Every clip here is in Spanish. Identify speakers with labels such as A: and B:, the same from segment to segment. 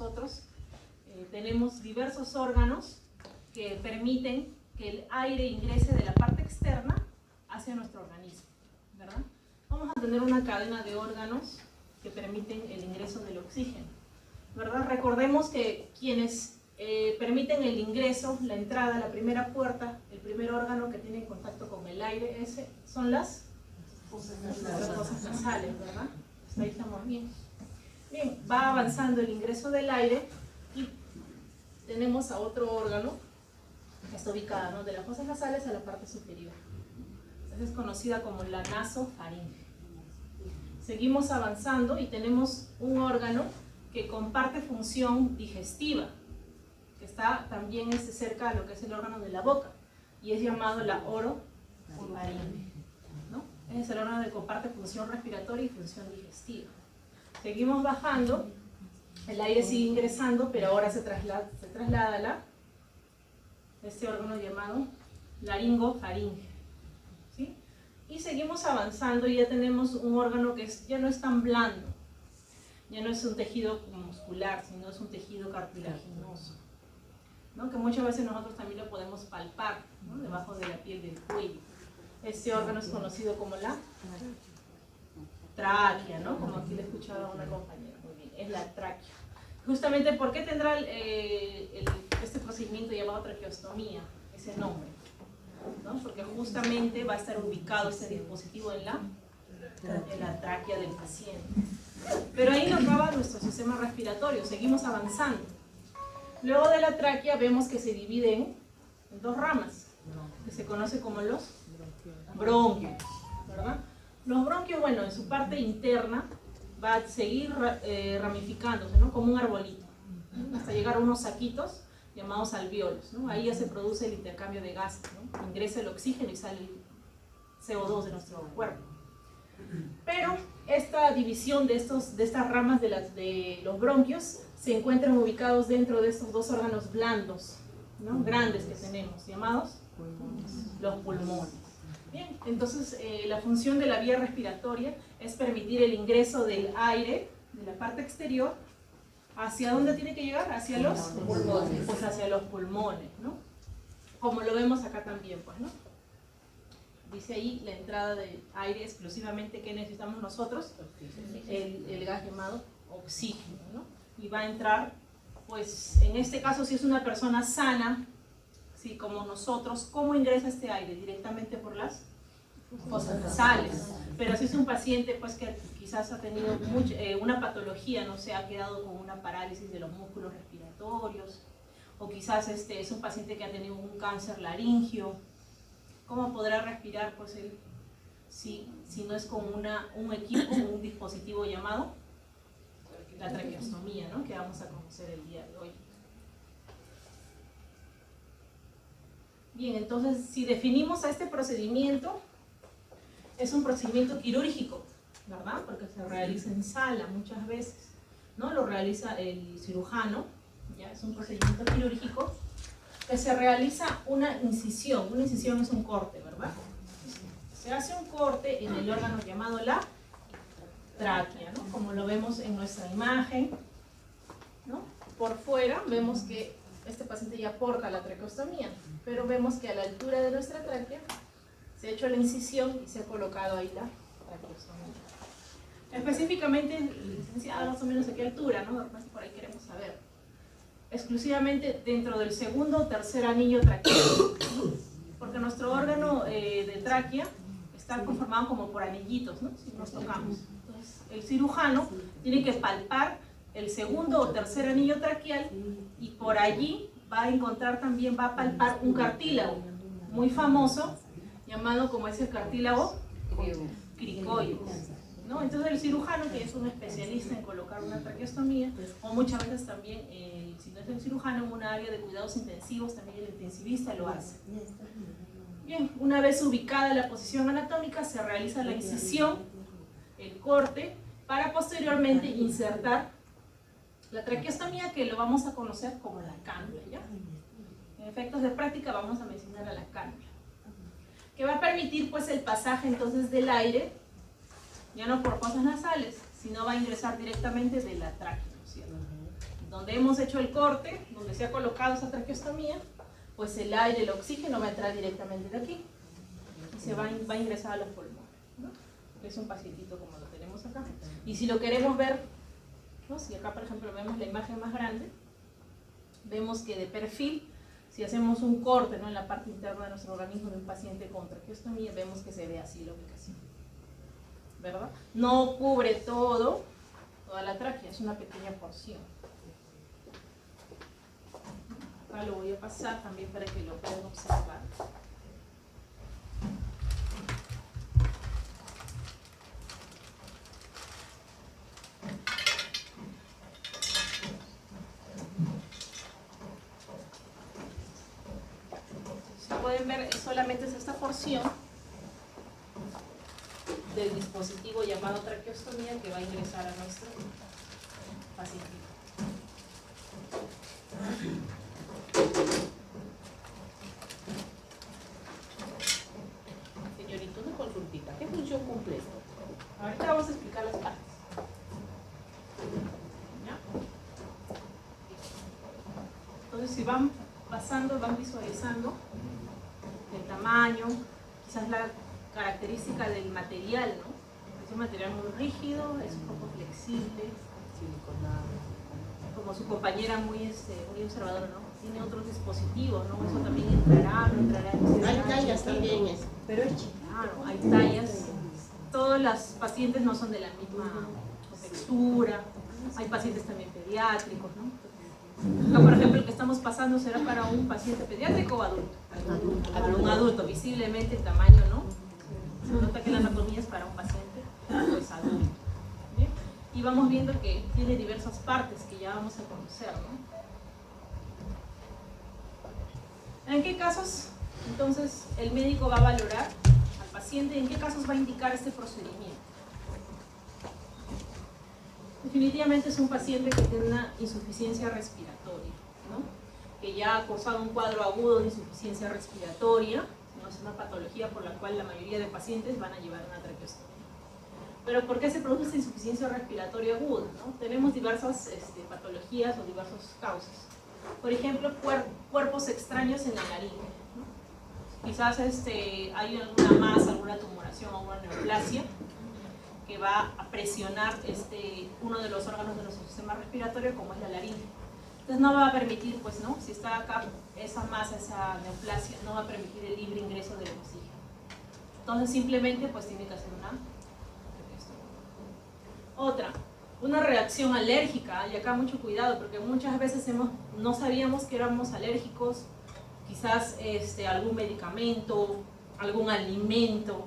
A: nosotros tenemos diversos órganos que permiten que el aire ingrese de la parte externa hacia nuestro organismo, ¿verdad? Vamos a tener una cadena de órganos que permiten el ingreso del oxígeno, ¿verdad? Recordemos que quienes permiten el ingreso, la entrada, la primera puerta, el primer órgano que tiene contacto con el aire, son las fosas nasales, ¿verdad? Hasta ahí estamos bien. Bien, va avanzando el ingreso del aire y tenemos a otro órgano que está ubicada, ¿no?, de las fosas nasales a la parte superior. Esa es conocida como la nasofaringe. Seguimos avanzando y tenemos un órgano que comparte función digestiva, que está también cerca de lo que es el órgano de la boca, y es llamado la orofaringe, ¿no? Es el órgano que comparte función respiratoria y función digestiva. Seguimos bajando, el aire sigue ingresando, pero ahora se traslada a este órgano llamado laringofaringe, ¿sí? Y seguimos avanzando y ya tenemos un órgano que ya no es tan blando, ya no es un tejido muscular, sino es un tejido cartilaginoso, ¿no?, que muchas veces nosotros también lo podemos palpar, ¿no?, debajo de la piel del cuello. Este órgano es conocido como la tráquea, ¿no?, como aquí le he escuchado a una compañera. Muy bien, es la tráquea. Justamente, ¿por qué tendrá este procedimiento llamado traqueostomía ese nombre? ¿No? Porque justamente va a estar ubicado este dispositivo en la tráquea del paciente. Pero ahí no acaba nuestro sistema respiratorio, seguimos avanzando. Luego de la tráquea vemos que se dividen en dos ramas, que se conoce como los bronquios, ¿verdad? Los bronquios, bueno, en su parte interna va a seguir ramificándose, ¿no?, como un arbolito, ¿no?, hasta llegar a unos saquitos llamados alvéolos, ¿no? Ahí ya se produce el intercambio de gases, ¿no?, ingresa el oxígeno y sale el CO2 de nuestro cuerpo. Pero esta división de estas ramas de los bronquios se encuentran ubicados dentro de estos dos órganos blandos, ¿no?, grandes que tenemos, llamados los pulmones. Bien, entonces la función de la vía respiratoria es permitir el ingreso del aire de la parte exterior. ¿Hacia dónde tiene que llegar? Hacia los pulmones. Pues hacia los pulmones, ¿no? Como lo vemos acá también, pues, ¿no? Dice ahí la entrada de aire exclusivamente que necesitamos nosotros, el gas llamado oxígeno, ¿no? Y va a entrar, pues, en este caso, si es una persona sana, sí, como nosotros, ¿cómo ingresa este aire? Directamente por las fosas nasales. Pero si es un paciente, pues, que quizás ha tenido una patología, no sé, ha quedado con una parálisis de los músculos respiratorios, o quizás es un paciente que ha tenido un cáncer laringio, ¿cómo podrá respirar, pues, él, si no es con un equipo, un dispositivo llamado la traqueostomía, ¿no?, que vamos a conocer el día de hoy? Bien, entonces, si definimos a este procedimiento, es un procedimiento quirúrgico, ¿verdad? Porque se realiza en sala muchas veces, ¿no? Lo realiza el cirujano, ¿ya? Es un procedimiento quirúrgico que se realiza una incisión es un corte, ¿verdad? Se hace un corte en el órgano llamado la tráquea, ¿no?, como lo vemos en nuestra imagen, ¿no? Por fuera vemos que este paciente ya porta la traqueostomía, pero vemos que a la altura de nuestra tráquea se ha hecho la incisión y se ha colocado ahí la traqueostomía. Específicamente, licenciada, más o menos a qué altura, ¿no? Por ahí queremos saber. Exclusivamente dentro del segundo o tercer anillo traqueado, porque nuestro órgano de tráquea está conformado como por anillitos, ¿no?, si nos tocamos. Entonces, el cirujano tiene que palpar el segundo o tercer anillo traqueal y por allí va a encontrar también, va a palpar un cartílago muy famoso llamado como es el cartílago cricoide, ¿no? Entonces el cirujano, que es un especialista en colocar una traqueostomía, o muchas veces también, si no es el cirujano, en un área de cuidados intensivos, también el intensivista lo hace. Bien, una vez ubicada la posición anatómica, se realiza la incisión, el corte, para posteriormente insertar la traqueostomía, que lo vamos a conocer como la cánula, ¿ya? En efectos de práctica vamos a mencionar a la cánula, que va a permitir, pues, el pasaje entonces del aire, ya no por fosas nasales, sino va a ingresar directamente de la tráquea, ¿no es cierto? donde hemos hecho el corte, donde se ha colocado esa traqueostomía, pues el aire, el oxígeno va a entrar directamente de aquí y se va a ingresar a los pulmones, ¿no? Es un pacientito como lo tenemos acá. Y si lo queremos ver, ¿no? Si acá por ejemplo vemos la imagen más grande, vemos que de perfil, si hacemos un corte, ¿no?, en la parte interna de nuestro organismo de un paciente con traqueostomía, vemos que se ve así la ubicación, ¿verdad? No cubre toda la tráquea, es una pequeña porción. Acá lo voy a pasar también para que lo puedan observar. Si pueden ver, solamente es esta porción del dispositivo llamado traqueostomía que va a ingresar a nuestro paciente.
B: Señorita, una consultita. ¿Qué función cumple esto?
A: Ahorita vamos a explicar las partes. ¿Ya? Entonces, si van pasando, van visualizando el tamaño, quizás la característica del material, ¿no? Es un material muy rígido, es un poco flexible, como su compañera muy observadora, ¿no? Tiene otros dispositivos, ¿no? Eso también entrará, no entrará en
B: Hay tallas también, pero es chiquito.
A: Claro, hay tallas. Todas las pacientes no son de la misma textura. Hay pacientes también pediátricos, ¿no? Acá, por ejemplo, el que estamos pasando será para un paciente pediátrico o adulto. Para un adulto, visiblemente el tamaño, ¿no? Se nota que la anatomía es para un paciente pues adulto. ¿Bien? Y vamos viendo que tiene diversas partes que ya vamos a conocer, ¿no? ¿En qué casos, entonces, el médico va a valorar al paciente? ¿En qué casos va a indicar este procedimiento? Definitivamente es un paciente que tiene una insuficiencia respiratoria, ¿no? Que ya ha causado un cuadro agudo de insuficiencia respiratoria, ¿no? Es una patología por la cual la mayoría de pacientes van a llevar una traqueostomía. Pero ¿por qué se produce esta insuficiencia respiratoria aguda, ¿no? Tenemos diversas patologías o diversas causas. Por ejemplo, cuerpos extraños en la laringe, ¿no? Quizás hay alguna masa, alguna tumoración o alguna neoplasia que va a presionar uno de los órganos de nuestro sistema respiratorio, como es la laringe. Entonces no va a permitir, pues, ¿no? Si está acá esa masa, esa neoplasia, no va a permitir el libre ingreso del oxígeno. Entonces simplemente pues tiene que hacer una traqueostomía. Otra, una reacción alérgica, y acá mucho cuidado porque muchas veces no sabíamos que éramos alérgicos, quizás algún medicamento, algún alimento,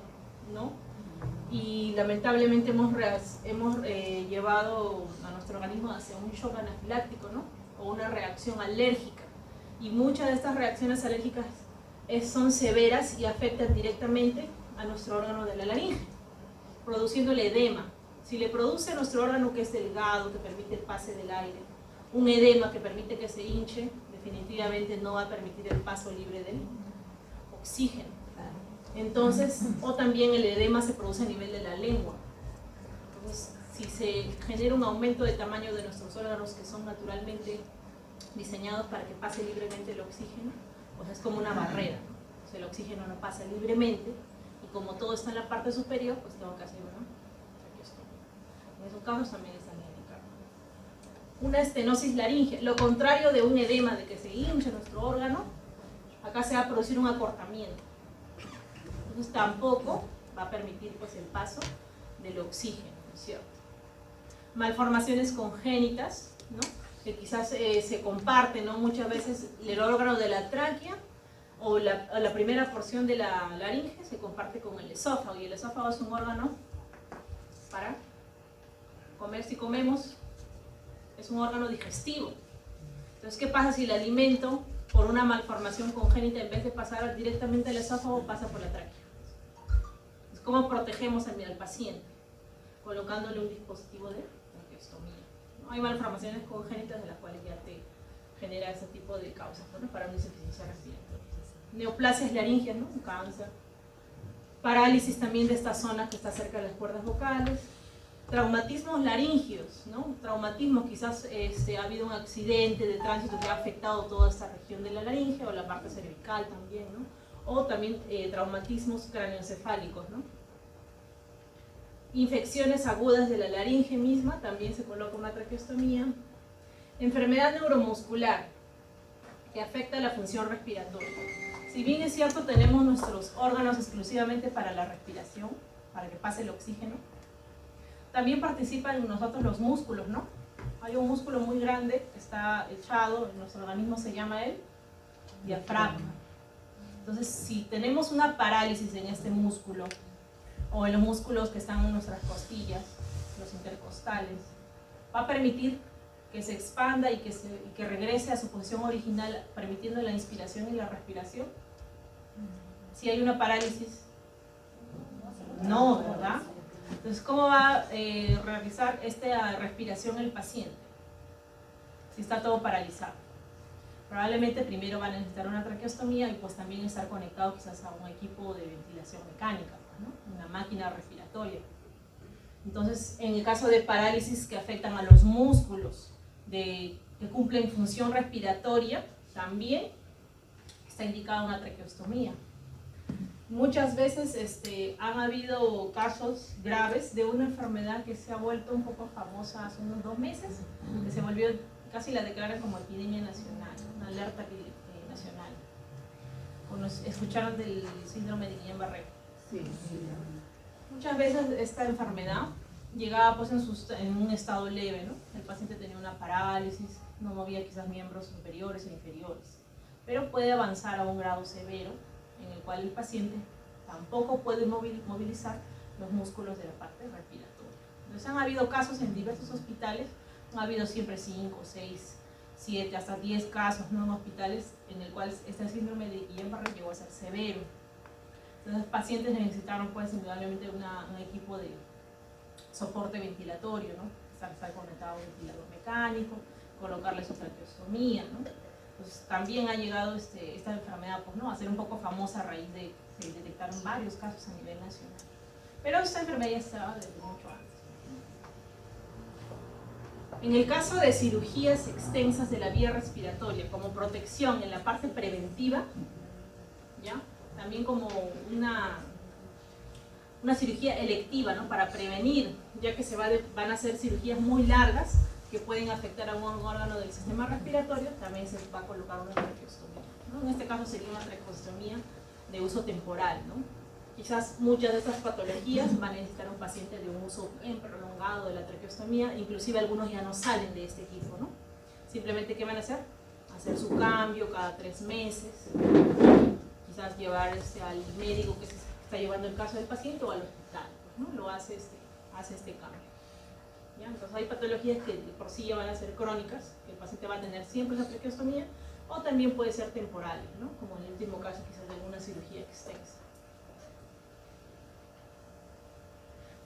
A: ¿no? Y lamentablemente hemos llevado a nuestro organismo hacia un shock anafiláctico, ¿no? O una reacción alérgica. Y muchas de estas reacciones alérgicas son severas y afectan directamente a nuestro órgano de la laringe, produciendo el edema. Si le produce a nuestro órgano, que es delgado, que permite el pase del aire, un edema que permite que se hinche, definitivamente no va a permitir el paso libre del oxígeno. Entonces, o también el edema se produce a nivel de la lengua. Entonces, si se genera un aumento de tamaño de nuestros órganos que son naturalmente diseñados para que pase libremente el oxígeno, pues es como una barrera, ¿no? O sea, el oxígeno no pasa libremente y como todo está en la parte superior, pues tengo que hacer una traqueostomía. En esos casos también están indicados. Una estenosis laríngea, lo contrario de un edema, de que se hinche nuestro órgano, acá se va a producir un acortamiento. Entonces tampoco va a permitir pues el paso del oxígeno, ¿no es cierto? Malformaciones congénitas, ¿no? Que quizás se comparten, ¿no? Muchas veces el órgano de la tráquea o la primera porción de la laringe se comparte con el esófago, y el esófago es un órgano para comer. Si comemos, es un órgano digestivo. Entonces, ¿qué pasa si el alimento, por una malformación congénita, en vez de pasar directamente al esófago, pasa por la tráquea? ¿Cómo protegemos al paciente? Colocándole un dispositivo de traqueostomía, ¿no? Hay malformaciones congénitas de las cuales ya te genera ese tipo de causas, ¿no? Para una insuficiencia respiratoria. Neoplasias laringeas, ¿no? Un cáncer. Parálisis también de esta zona que está cerca de las cuerdas vocales. Traumatismos laringeos, ¿no? Traumatismos, quizás ha habido un accidente de tránsito que ha afectado toda esta región de la laringe o la parte cervical también, ¿no? O también traumatismos cráneoencefálicos, ¿no? Infecciones agudas de la laringe misma, también se coloca una traqueostomía. Enfermedad neuromuscular, que afecta la función respiratoria. Si bien es cierto, tenemos nuestros órganos exclusivamente para la respiración, para que pase el oxígeno, también participan en nosotros los músculos, ¿no? Hay un músculo muy grande que está echado, en nuestro organismo se llama el diafragma. Entonces, si tenemos una parálisis en este músculo, o en los músculos que están en nuestras costillas, los intercostales, va a permitir que se expanda y que regrese a su posición original, permitiendo la inspiración y la respiración. Si hay una parálisis, no, ¿verdad? Entonces, ¿cómo va a realizar esta respiración el paciente? Si está todo paralizado. Probablemente primero va a necesitar una traqueostomía y pues también estar conectado quizás a un equipo de ventilación mecánica, ¿no? Una máquina respiratoria. Entonces, en el caso de parálisis que afectan a los músculos que cumplen función respiratoria, también está indicada una traqueostomía. Muchas veces han habido casos graves de una enfermedad que se ha vuelto un poco famosa hace unos 2 meses, que se volvió, casi la declaran como epidemia nacional, una alerta nacional. ¿Escucharon del síndrome de Guillain-Barré?
B: Sí.
A: Muchas veces esta enfermedad llegaba pues en un estado leve, ¿no? El paciente tenía una parálisis, no movía quizás miembros superiores e inferiores, pero puede avanzar a un grado severo en el cual el paciente tampoco puede movilizar los músculos de la parte respiratoria. Entonces han habido casos en diversos hospitales, ha habido siempre 5, 6, 7, hasta 10 casos, ¿no? En hospitales en el cual este síndrome de Guillain-Barré llegó a ser severo. Entonces los pacientes necesitaron pues indudablemente un equipo de soporte ventilatorio, ¿no? Estar conectado a un ventilador mecánico, colocarle su traqueostomía, ¿no? Pues también ha llegado esta enfermedad pues, ¿no? a ser un poco famosa a raíz de que se detectaron varios casos a nivel nacional. Pero esta enfermedad ya estaba desde mucho antes. En el caso de cirugías extensas de la vía respiratoria, como protección en la parte preventiva, ¿ya? También como una cirugía electiva, ¿no? Para prevenir, ya que van a hacer cirugías muy largas, que pueden afectar a un órgano del sistema respiratorio, también se va a colocar una traqueostomía, ¿no? En este caso sería una traqueostomía de uso temporal, ¿no? Quizás muchas de estas patologías van a necesitar un paciente de un uso bien prolongado de la traqueostomía, inclusive algunos ya no salen de este equipo, ¿no? Simplemente, ¿qué van a hacer? Hacer su cambio cada 3 meses, quizás llevar al médico que se está llevando el caso del paciente o al hospital, pues, ¿no? Lo hace este cambio. ¿Ya? Entonces hay patologías que por sí ya van a ser crónicas, que el paciente va a tener siempre la traqueostomía, o también puede ser temporales, ¿no? Como en el último caso quizás de alguna cirugía extensa.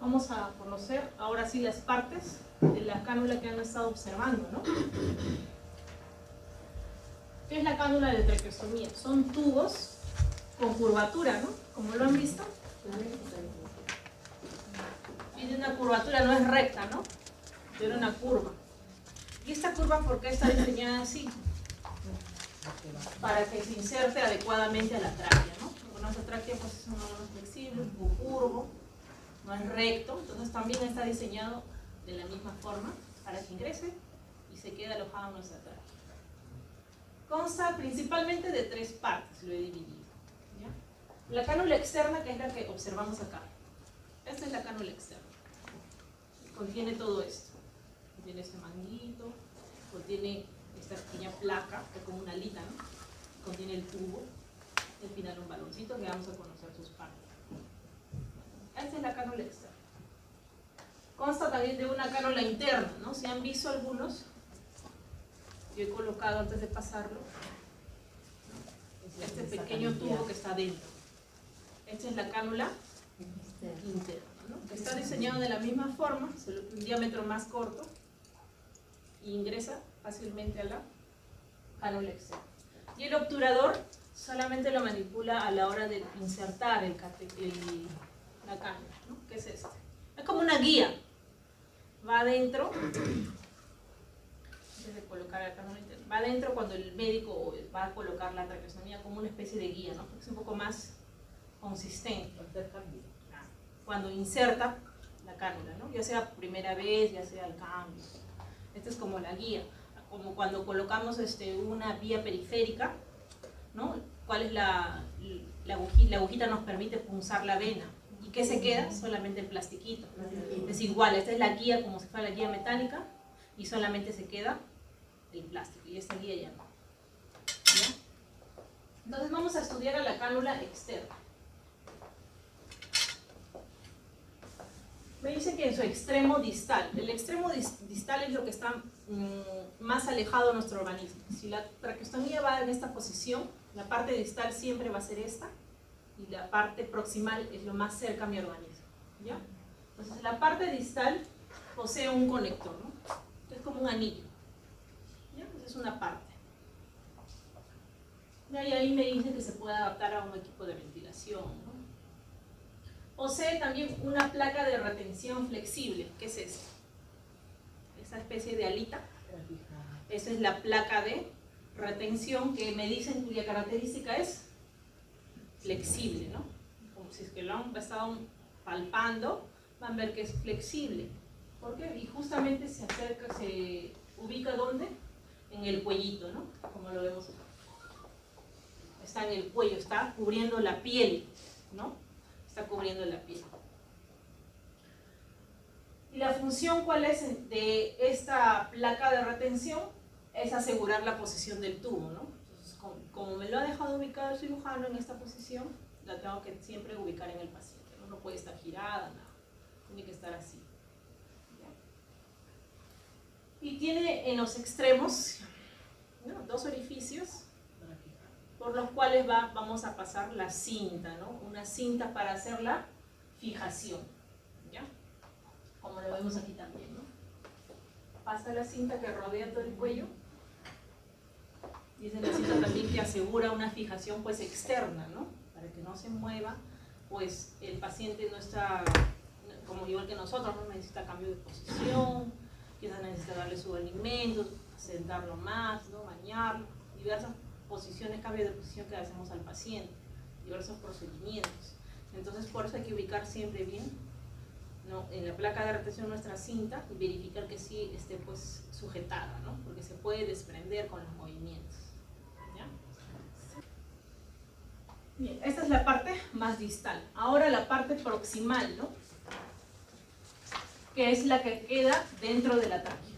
A: Vamos a conocer ahora sí las partes de la cánula que han estado observando, ¿no? ¿Qué es la cánula de traqueostomía? Son tubos con curvatura, ¿no? Como lo han visto. Tiene una curvatura, no es recta, ¿no? Tiene una curva. ¿Y esta curva por qué está diseñada así? Para que se inserte adecuadamente a la tráquea, ¿no? Porque nuestra tráquea pues, es un órgano flexible, un poco curvo, no es recto, entonces también está diseñado de la misma forma para que ingrese y se quede alojado en nuestra tráquea. Consta principalmente de 3 partes, lo he dividido. ¿Ya? La cánula externa, que es la que observamos acá. Esta es la cánula externa. Contiene todo esto. Contiene este manguito, contiene esta pequeña placa, que es como una alita, ¿no? Contiene el tubo, y al final un baloncito que vamos a conocer sus partes. Esta es la cánula externa. Consta también de una cánula interna, ¿no? Si han visto algunos, yo he colocado antes de pasarlo este pequeño tubo que está dentro. Esta es la cánula interna, ¿no? Que está diseñado de la misma forma, un diámetro más corto, y ingresa fácilmente a la cánula externa. Y el obturador solamente lo manipula a la hora de insertar la cánula, ¿no? ¿Qué es esto? Es como una guía. va adentro, antes de colocar la cánula interna, va adentro cuando el médico va a colocar la traqueostomía como una especie de guía, ¿no? Porque es un poco más consistente. Cuando inserta la cánula, ¿no? Ya sea primera vez, ya sea el cambio. Esta es como la guía. Como cuando colocamos una vía periférica, ¿no? ¿Cuál es la agujita? La agujita nos permite punzar la vena. ¿Y qué se queda? Solamente el plastiquito. Es igual, esta es la guía como si fuera la guía metálica y solamente se queda el plástico y esta guía ya no. ¿Ya? Entonces vamos a estudiar a la cánula externa. Me dice que en su extremo distal, el extremo distal es lo que está más alejado de nuestro organismo. Si la traqueostomía va en esta posición, la parte distal siempre va a ser esta y la parte proximal es lo más cerca a mi organismo, ¿ya? Entonces la parte distal posee un conector, ¿no? Es como un anillo, ¿ya? Entonces es una parte. Y ahí me dice que se puede adaptar a un equipo de ventilación, ¿no? Posee también una placa de retención flexible. ¿Qué es esto? Esa especie de alita. Esa es la placa de retención que me dicen cuya característica es flexible, ¿no? Como si es que lo han estado palpando, van a ver que es flexible. ¿Por qué? Y justamente se acerca, se ubica ¿dónde? En el cuellito, ¿no? Como lo vemos acá. Está en el cuello, está cubriendo la piel, ¿no? Está cubriendo la piel. ¿Y la función cuál es de esta placa de retención? Es asegurar la posición del tubo, ¿no? Entonces, como me lo ha dejado ubicado el cirujano en esta posición, la tengo que siempre ubicar en el paciente, ¿no? No puede estar girada, nada. Tiene que estar así. ¿Ya? Y tiene en los extremos, ¿no? 2 orificios por los cuales vamos a pasar la cinta, ¿no? Una cinta para hacer la fijación, ¿ya? Como lo vemos aquí también, ¿no? Pasa la cinta que rodea todo el cuello y es la cinta también que asegura una fijación pues externa, ¿no? Para que no se mueva, pues el paciente no está, como igual que nosotros, no necesita cambio de posición, quizás necesita darle su alimento, sentarlo más, ¿no? Bañarlo, diversas posiciones, cambio de posición que hacemos al paciente, diversos procedimientos. Entonces por eso hay que ubicar siempre bien, ¿no? En la placa de retención nuestra cinta y verificar que sí esté pues sujetada, ¿no? Porque se puede desprender con los movimientos. ¿Ya? Bien, esta es la parte más distal. Ahora la parte proximal, ¿no? Que es la que queda dentro de la tráquea.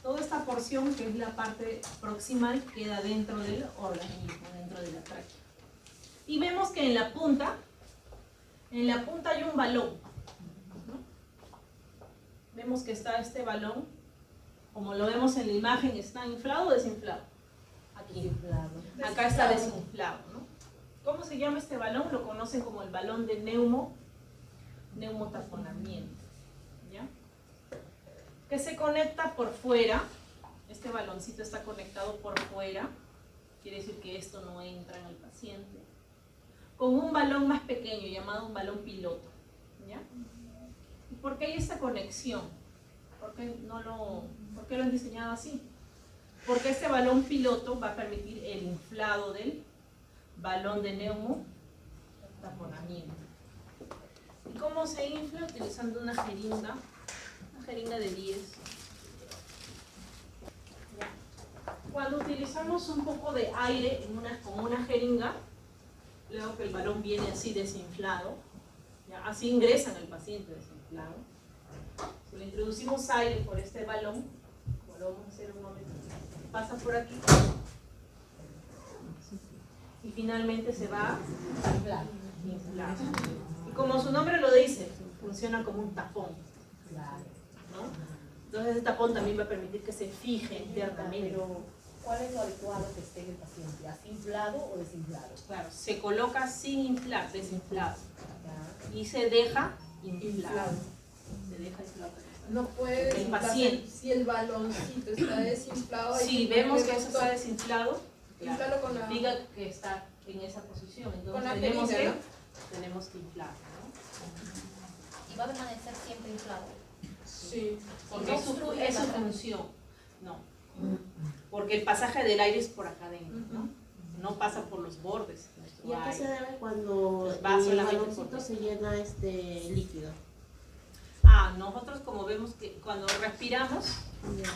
A: Toda esta porción, que es la parte proximal, queda dentro del organismo, dentro de la tráquea. Y vemos que en la punta hay un balón, ¿no? Vemos que está este balón, como lo vemos en la imagen, ¿está inflado o desinflado? Aquí. Acá está desinflado, ¿no? ¿Cómo se llama este balón? Lo conocen como el balón de neumotaponamiento, ¿ya? Que se conecta por fuera. Este baloncito está conectado por fuera, quiere decir que esto no entra en el paciente, con un balón más pequeño llamado un balón piloto, ¿ya? ¿Y por qué hay esta conexión? ¿Por qué lo han diseñado así? Porque este balón piloto va a permitir el inflado del balón de neumotaponamiento. ¿Y cómo se infla? Utilizando una jeringa de 10. ¿Ya? Cuando utilizamos un poco de aire con una jeringa, luego que el balón viene así desinflado, ¿ya? Así ingresa en el paciente desinflado. Si le introducimos aire por este balón, como lo vamos a hacer en un momento, pasa por aquí y finalmente se va a inflar. Y como su nombre lo dice, funciona como un tapón, ¿no? Entonces el tapón también va a permitir que se fije internamente.
B: Pero, ¿cuál es lo adecuado que esté en el paciente? ¿Así inflado o desinflado?
A: Claro, se coloca sin inflar, desinflado. Y se deja inflado. Se deja inflado.
C: No puede
A: El paciente.
C: Si el baloncito está desinflado.
A: Si vemos que eso está desinflado,
C: inflalo con la...
A: diga que está en esa posición. Entonces
C: con la
A: tenemos
C: jeringa,
A: que inflar, ¿no?
D: Y va a permanecer siempre inflado.
C: Sí.
A: Porque
B: No
A: es su
B: obstruye la
A: función. No. Porque el pasaje del aire es por acá adentro, ¿no? No pasa por los bordes.
D: ¿Y a qué se
A: Aire.
D: debe cuando
A: Pues va
D: el
A: solamente
D: baloncito
A: por-
D: se llena líquido?
A: Nosotros como vemos que cuando respiramos,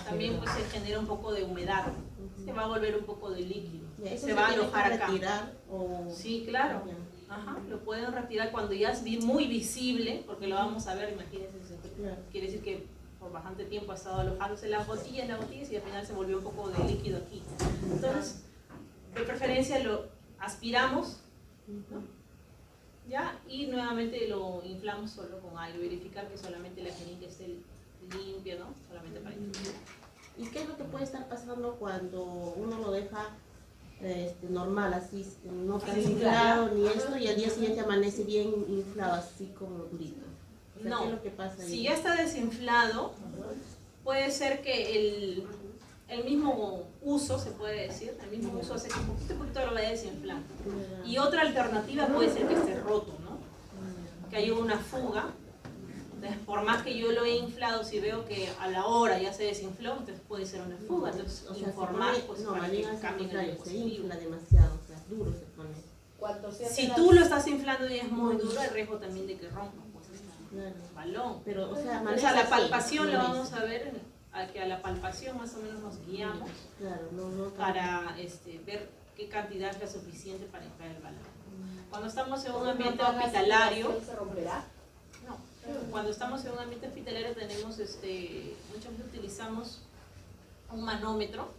A: también pues se genera un poco de humedad. Se va a volver un poco de líquido.
D: ¿Y eso
A: Se va a
D: tiene
A: alojar
D: que
A: acá.
D: retirar o...?
A: Sí, claro.
D: Ya,
A: Ajá, lo pueden retirar cuando ya es muy visible, porque lo vamos a ver, imagínense,
D: claro.
A: quiere decir que por bastante tiempo ha estado alojándose las gotillas y al final se volvió un poco de líquido aquí. Entonces, de preferencia lo aspiramos, ¿no? ¿Ya? Y nuevamente lo inflamos solo con aire, verificar que solamente la jeringa esté limpia, ¿no? Solamente para inflar.
D: ¿Y qué es lo que puede estar pasando cuando uno lo deja normal, así, no tan
A: Así
D: inflado ni esto, y al día siguiente amanece bien inflado, así como durito? O sea,
A: No.
D: ¿qué es lo que pasa ahí?
A: Si ya está desinflado, puede ser que el mismo uso, se puede decir, el mismo uso hace que un poquito lo vaya desinflando. Y otra alternativa puede ser que esté roto, ¿no? Que haya una fuga. Entonces, por más que yo lo he inflado, si veo que a la hora ya se desinfló, entonces puede ser una fuga. Entonces,
D: O sea,
A: informar
D: se pone,
A: pues,
D: no,
A: para
D: más
A: que
D: bien al
A: cambien el
D: contrario, se
A: dispositivo.
D: infla demasiado, o sea, duro se pone.
B: Cuando se hace
A: Si
B: la-
A: tú lo estás inflando y es muy duro, hay riesgo también de que rompa pues,
D: Claro.
A: el balón.
D: Pero, o sea,
A: Entonces,
D: amanece
A: a la
D: así,
A: palpación lo
D: amanece.
A: vamos a ver, que a la palpación más o menos nos guiamos
D: Claro, no
A: para ver qué cantidad es la suficiente para inflar el balón. Cuando estamos en un
B: Cuando
A: ambiente
B: apagas la
A: hospitalario,
B: circulación, ¿se romperá?
A: no, cuando estamos en un ambiente hospitalario tenemos, muchas veces utilizamos un manómetro,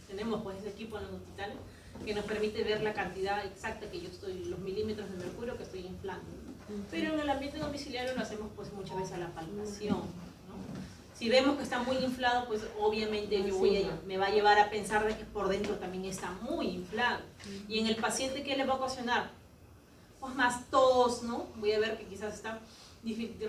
A: tenemos pues ese equipo en los hospitales que nos permite ver la cantidad exacta que yo estoy, los milímetros de mercurio que estoy inflando, ¿no? Pero en el ambiente domiciliario lo hacemos pues muchas veces a la palpación, ¿no? Si vemos que está muy inflado, pues obviamente me va a llevar a pensar de que por dentro también está muy inflado. Y en el paciente, ¿qué le va a ocasionar? Pues más tos, ¿no? Voy a ver que quizás está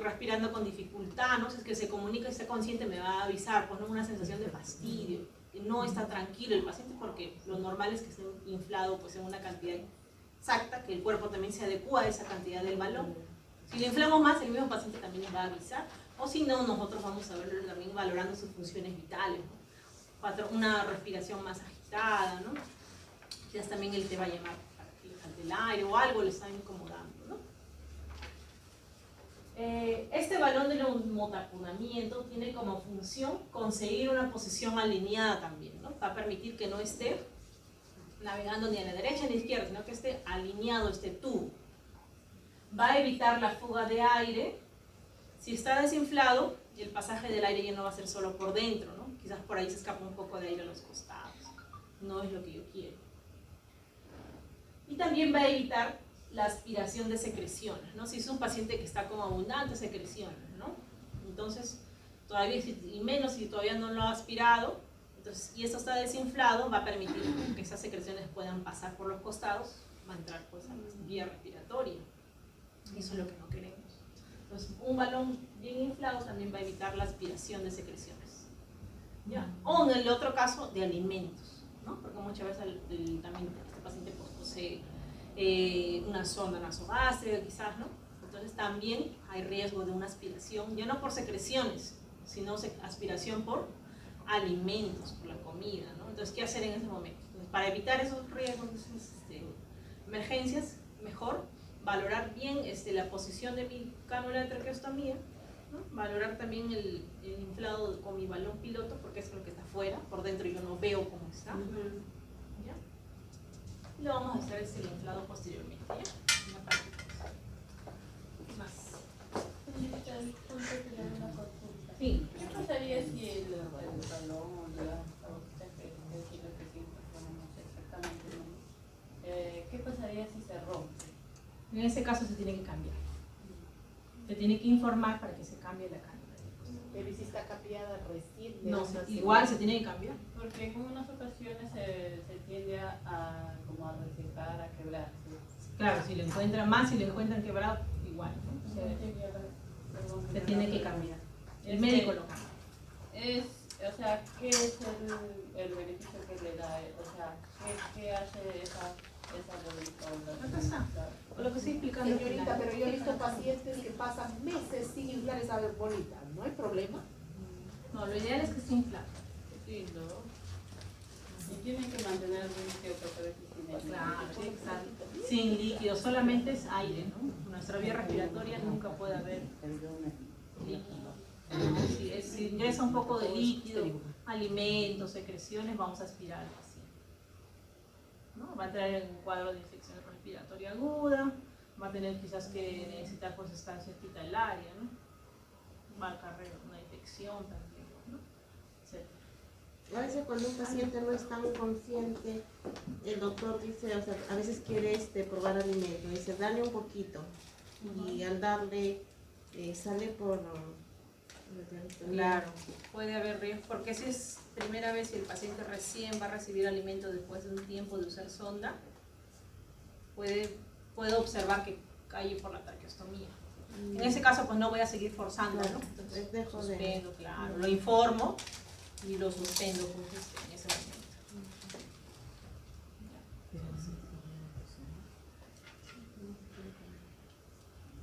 A: respirando con dificultad, ¿no? Si es que se comunica y está consciente, me va a avisar, pues, ¿no? Una sensación de fastidio, que no está tranquilo el paciente, porque lo normal es que esté inflado pues, en una cantidad exacta, que el cuerpo también se adecua a esa cantidad del balón. Si lo inflamos más, el mismo paciente también nos va a avisar, o si no, nosotros vamos a verlo también valorando sus funciones vitales, ¿no? Una respiración más agitada, ¿no? Quizás también él te va a llamar para que le falte el aire o algo le está incomodando, ¿no? Este balón de homotaponamiento tiene como función conseguir una posición alineada también, ¿no? Va a permitir que no esté navegando ni a la derecha ni a la izquierda, sino que esté alineado este tubo. Va a evitar la fuga de aire. Si está desinflado, el pasaje del aire ya no va a ser solo por dentro, ¿no? Quizás por ahí se escapa un poco de aire a los costados. No es lo que yo quiero. Y también va a evitar la aspiración de secreciones, ¿no? Si es un paciente que está con abundantes secreciones, ¿no? Entonces, todavía, y menos si todavía no lo ha aspirado, entonces, y esto está desinflado, va a permitir que esas secreciones puedan pasar por los costados, va a entrar pues a la vía respiratoria. Eso es lo que no queremos. Entonces, un balón bien inflado también va a evitar la aspiración de secreciones. ¿Ya? O en el otro caso, de alimentos, ¿no? Porque muchas veces también este paciente pues, posee una sonda nasogástrica quizás, ¿no? Entonces también hay riesgo de una aspiración, ya no por secreciones, sino aspiración por alimentos, por la comida, ¿no? Entonces, ¿qué hacer en ese momento? Entonces, para evitar esos riesgos, emergencias, mejor valorar bien la posición de mi cánula de traqueostomía, ¿no? Valorar también el inflado con mi balón piloto, porque es lo que está afuera, por dentro yo no veo cómo está. ¿Ya? Y lo vamos a hacer el inflado posteriormente, ¿ya? Una parte. ¿Qué más? Sí.
E: ¿Qué pasaría si el balón o la bolsita que decir lo que siempre no sé exactamente, ¿no? ¿Qué pasaría si se rompe?
A: En ese caso se tiene que cambiar. Se tiene que informar para que se cambie la cánula.
B: Pero ¿y si está capeada recién?
A: No, igual se tiene que cambiar.
E: Porque en unas ocasiones se tiende como a resecar, a quebrarse.
A: Claro, si lo encuentran más, si lo encuentran quebrado, igual, ¿no? Se tiene que cambiar. El médico lo cambia.
E: O sea, ¿qué es el beneficio que le da? O sea, ¿qué hace esa bolita?
A: Acá está. Con lo que estoy explicando.
B: Señorita, pero yo he visto pacientes que pasan meses sin inflar esa bolita. ¿No hay problema?
A: No, lo ideal es que esté inflado.
E: Sí, ¿no? Y tienen que mantener limpio porque a veces tienen
A: Claro, exacto. Sin líquido, solamente es aire, ¿no? Nuestra vía respiratoria nunca puede haber líquido. Si ingresa un poco de líquido, alimentos, secreciones, vamos a aspirar al paciente, ¿no? Va a entrar en un cuadro de infección respiratoria aguda, va a tener quizás que necesitar pues estancia hospitalaria, ¿no? Va a cargar una infección también, ¿no? Etcétera.
D: A veces cuando un paciente no es tan consciente, el doctor dice, o sea, a veces quiere probar alimento, dice, dale un poquito. Y al darle, sale por...
A: Claro, puede haber riesgo, porque si es primera vez y el paciente recién va a recibir alimento después de un tiempo de usar sonda, puede observar que cae por la traqueostomía. En ese caso, pues no voy a seguir forzando, ¿no? Entonces, suspendo, claro, lo informo y lo suspendo pues, en ese momento.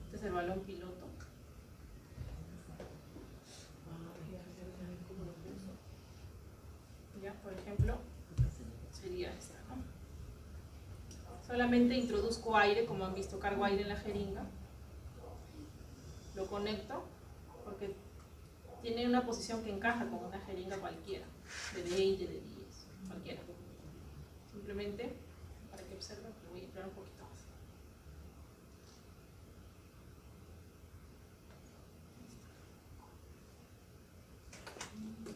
A: Este es el balón piloto. Ya, por ejemplo, sería esta, ¿no? Solamente introduzco aire, como han visto, cargo aire en la jeringa. Lo conecto porque tiene una posición que encaja con una jeringa cualquiera, de 20, de 10, cualquiera. Simplemente, para que observen, lo voy a inflar un poquito más.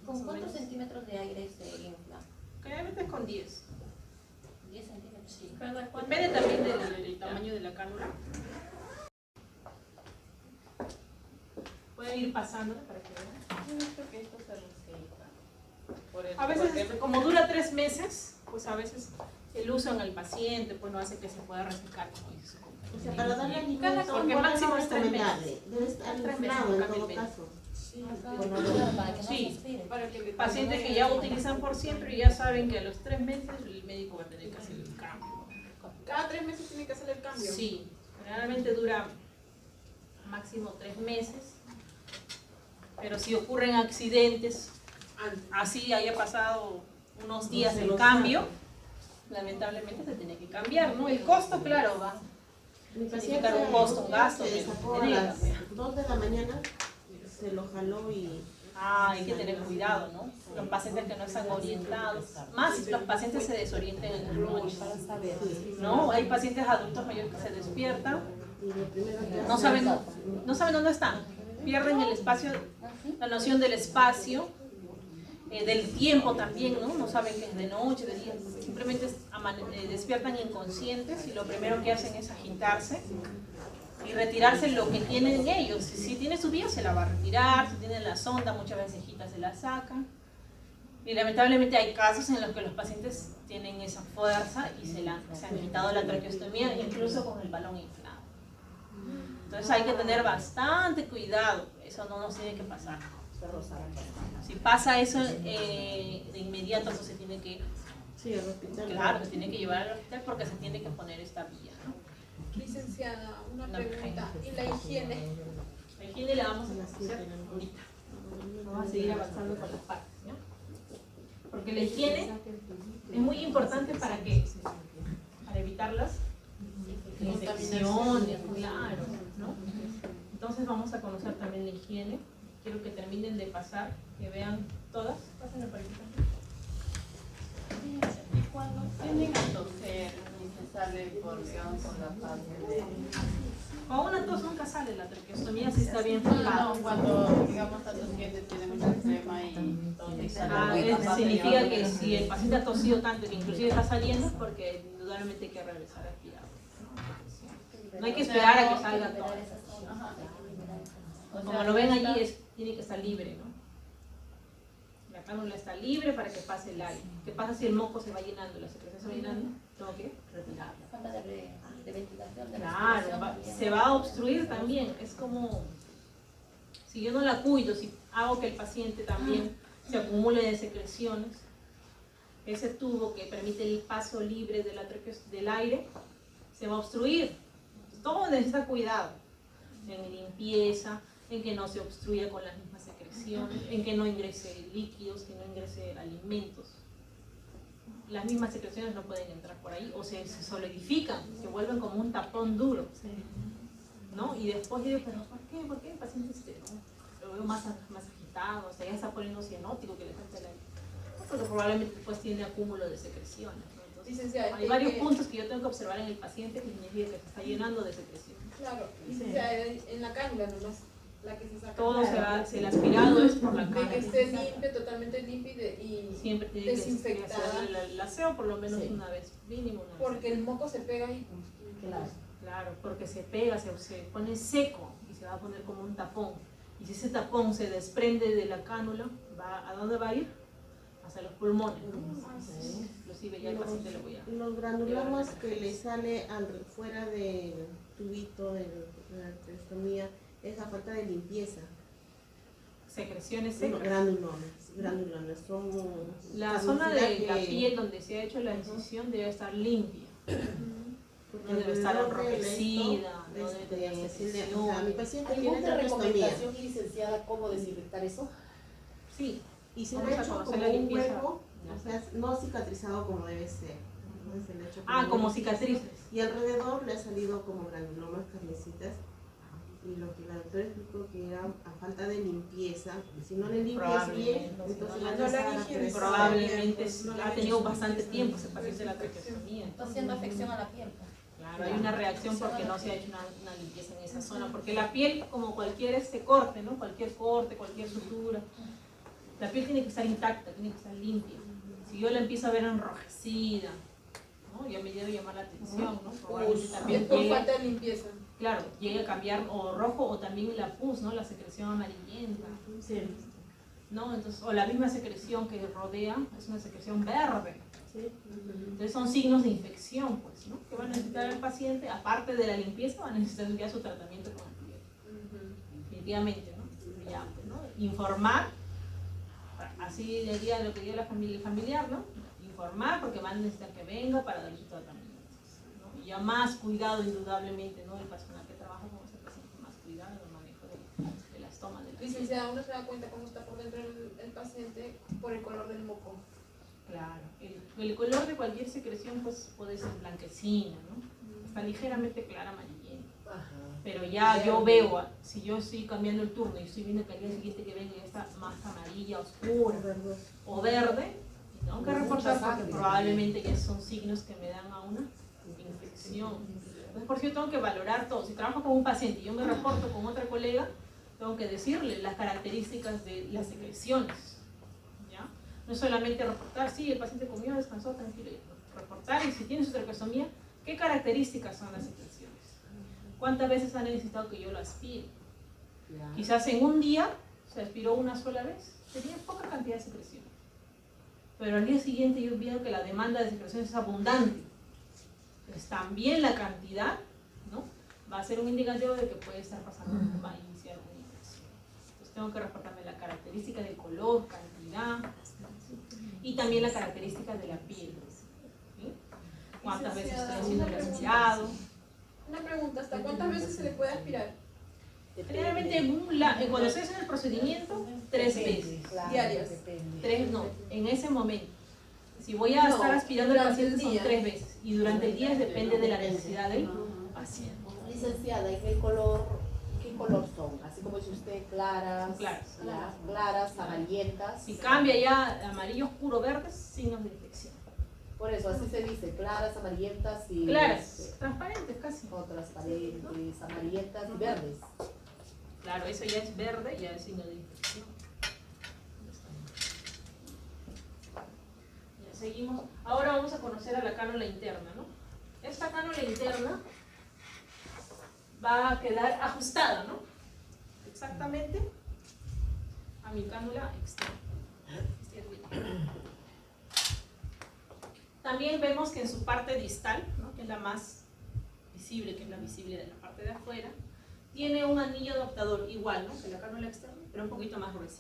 B: ¿Con cuántos centímetros de aire se infla?
A: Generalmente es con 10.
B: 10 centímetros.
A: Sí. Depende también del tamaño de la cánula. Pueden ir pasándole para que vean.
E: Yo creo que esto se reseca.
A: A veces, como dura 3 meses, pues a veces el uso en el paciente pues no hace que se pueda resecar.
D: O sea, para darle alimento,
A: porque máximo es 3
D: recomendable. Debe estar inflado en todo caso.
B: Para que no
A: Sí.
B: suspire.
A: Pacientes que ya utilizan por siempre y ya saben que a los 3 meses el médico va a tener que hacer el cambio.
C: Cada 3 meses tiene que hacer el cambio.
A: Sí, generalmente dura máximo 3 meses, pero si ocurren accidentes, así haya pasado unos días el cambio, lamentablemente se tiene que cambiar, ¿no? El costo, claro, va.
D: Mi
A: Significar un costo, un gasto,
D: se
A: que
D: sacó a
A: tiene que
D: las
A: cambiar.
D: 2 de la mañana, se lo jaló y...
A: Hay que tener cuidado, ¿no? Los pacientes que no están orientados, más si los pacientes se desorientan en la noche, ¿no? Hay pacientes adultos mayores que se despiertan,
D: y lo primero que
A: no saben dónde están, pierden el espacio, la noción del espacio, del tiempo también, ¿no? No saben que es de noche, de día, simplemente despiertan inconscientes y lo primero que hacen es agitarse y retirarse lo que tienen ellos. Si tiene su vía se la va a retirar, si tiene la sonda muchas veces se la sacan. Y lamentablemente hay casos en los que los pacientes tienen esa fuerza y se han quitado la traqueostomía incluso con el balón inflado. Entonces hay que tener bastante cuidado, eso no nos tiene que pasar. Si pasa eso de inmediato, pues se tiene que,
D: sí, al hospital.
A: claro, se tiene que llevar al hospital porque se tiene que poner esta vía, ¿no?
C: Licenciada, una pregunta. ¿Y la higiene?
A: La higiene la vamos a hacer ahorita. Vamos a seguir avanzando con las partes, ¿no? Porque la higiene es muy importante para que, para evitar las infecciones, claro, ¿no? Entonces vamos a conocer también la higiene. Quiero que terminen de pasar, que vean todas. Pásenme por aquí también.
E: Y cuando tienen a toser y se sale por, digamos, por la parte de...
A: Con una tos nunca sale la traqueostomía si está bien
E: No,
A: fijada.
E: cuando, digamos, está tosiendo tiene mucha extrema y tose y sale.
A: Significa que si el paciente ha tosido tanto que inclusive está saliendo es porque indudablemente hay que regresar al cuidado. No hay que esperar a que salga todo.
E: Ajá. O sea,
A: Como lo ven allí, tiene que estar libre, ¿no? La cánula está libre para que pase el aire. ¿Qué pasa si el moco se va llenando, la secreción se va llenando? Tengo que retirarla.
B: Falta de ventilación. De
A: Claro,
B: respiración
A: se va a obstruir también. Es como, si yo no la cuido, si hago que el paciente también se acumule de secreciones, ese tubo que permite el paso libre de del aire, se va a obstruir. Todo necesita cuidado, en limpieza, en que no se obstruya con las mismas secreciones. secreciones, en que no ingrese líquidos, que no ingrese alimentos. Las mismas secreciones no pueden entrar por ahí o se solidifican, se vuelven como un tapón duro, ¿no? Y después yo digo, pero ¿por qué? ¿Por qué el paciente lo veo más agitado? O sea, ya está poniendo cianótico que le falta el aire. Porque probablemente después tiene acúmulo de secreciones, ¿no? Entonces,
C: Licenciada,
A: hay varios puntos que yo tengo que observar en el paciente que significa que se está llenando de secreciones.
C: Claro, licenciada, en la cánula nomás, la que se saca.
A: Todo el aspirado es por la
C: De
A: cara.
C: que esté limpio, totalmente limpio y
A: Siempre tiene que
C: desinfectada.
A: hacer el aseo por lo menos
B: Sí.
A: una vez, mínimo una vez.
C: Porque el moco se pega y
B: Claro.
A: Claro, porque se pega, se pone seco y se va a poner como un tapón. Y si ese tapón se desprende de la cánula, ¿a dónde va a ir? Hacia los pulmones, ¿no? Inclusive ya el paciente lo voy a...
D: Los granulomas que le sale fuera del tubito de la traqueostomía es la falta de limpieza.
A: Secreciones secas.
D: Granulomas son
A: La zona de la
D: que-
A: piel donde se ha hecho la incisión debe estar limpia.
D: porque
A: No debe estar
D: alrededor de
A: enrojecida, no debe tener
D: sí, o sea, mi
A: secreciones.
D: paciente tiene
B: ¿Alguna
D: traqueostomía
B: recomendación, licenciada, cómo desinfectar eso?
A: Sí,
D: y se
A: Vamos
D: le ha
A: a
D: hecho
A: conocer
D: como
A: la
D: un
A: limpieza.
D: hueco, o sea, no cicatrizado como debe ser. Entonces, se le ha hecho
A: como
D: un-
A: cicatrices.
D: Y alrededor le ha salido como granulomas, carnecitas. Y lo que la doctora explicó que era a falta de limpieza. Si no le limpias bien,
A: Probablemente,
D: entonces
A: si
D: va a
A: no
C: la
D: empezar a
C: higiene,
D: crecer.
A: Probablemente
C: No le
A: ha
C: han
A: tenido
C: hecho
A: bastante
C: limpieza.
A: tiempo ese paciente la traqueostomía.
F: Está haciendo afección a la piel.
A: Claro, hay una reacción porque no se ha hecho una limpieza en esa zona, porque la piel, como cualquier corte, ¿no? Cualquier corte, cualquier sutura, la piel tiene que estar intacta, tiene que estar limpia. Si yo la empiezo a ver enrojecida, ¿no? Ya me debe llamar la atención, ¿no? Probablemente
C: es
A: también
C: por
A: llegue,
C: falta de limpieza.
A: claro, llegue a cambiar o rojo o también la pus, ¿no? La secreción amarillenta,
B: Sí.
A: ¿no? Entonces, o la misma secreción que rodea es una secreción verde. Entonces son signos de infección, pues, ¿no? Que va a necesitar el paciente, aparte de la limpieza, va a necesitar ya su tratamiento con antibióticos. Definitivamente, ¿no? Ya, pues, ¿no? Informar, así diría lo que diga la familia, el familiar, ¿no? Informar porque van a necesitar que venga para darle su tratamiento, ¿no? Y ya más cuidado, indudablemente, ¿no? El personal que trabaja con ese paciente, más cuidado en el manejo de las tomas del paciente.
C: Licenciada, uno se da cuenta cómo está por dentro el paciente por el color del moco.
A: Claro, el color de cualquier secreción pues puede ser blanquecina, ¿no? Está ligeramente clara amarillenta.
B: Ajá.
A: Pero ya yo veo, si yo estoy cambiando el turno y estoy viendo que al día siguiente que venga ya está más amarilla, oscura o verde, y tengo que reportar porque probablemente ya son signos que me dan a una infección. Entonces por eso yo tengo que valorar todo. Si trabajo con un paciente y yo me reporto con otra colega, tengo que decirle las características de las secreciones. ¿Ya? No es solamente reportar, sí, el paciente comió, descansó, tranquilo. Reportar, y si tiene su traqueostomía, ¿qué características son las secreciones? ¿Cuántas veces ha necesitado que yo lo aspire? Quizás en un día se aspiró una sola vez, tenía poca cantidad de secreción. Pero al día siguiente yo veo que la demanda de secreciones es abundante. Pues también la cantidad, ¿no? Va a ser un indicativo de que puede estar pasando, va a iniciar una infección. Entonces tengo que reportarme la característica del color, cantidad, y también la característica de la piel. ¿Sí? ¿Cuántas veces estoy haciendo el aspirado?
C: Una pregunta, ¿hasta cuántas veces se le puede aspirar?
A: Generalmente cuando se hace el procedimiento, 3 veces.
B: Claro,
C: Diarias.
B: depende.
A: 3 no, en ese momento. Si voy a estar aspirando al
C: durante el
A: paciente son
C: día.
A: 3 veces. Y durante el día depende de la necesidad del paciente.
B: Licenciada, ¿y qué color son? Así como dice usted, claras,
A: Son claras.
B: claras, amarillentas.
A: Si cambia ya amarillo oscuro, verde, signos de infección.
B: Por eso, así se dice, claras, amarillentas y
A: Claras, transparentes casi.
B: o transparentes, amarillentas y verdes.
A: Claro, eso ya es verde, ya es signo de infección. Ya seguimos. Ahora vamos a conocer a la cánula interna, ¿no? Esta cánula interna va a quedar ajustada, ¿no? Exactamente a mi cánula externa. También vemos que en su parte distal, ¿no? Que es la más visible, que es la visible de la parte de afuera, tiene un anillo adaptador igual, ¿no? Que la cánula externa, pero un poquito más grueso.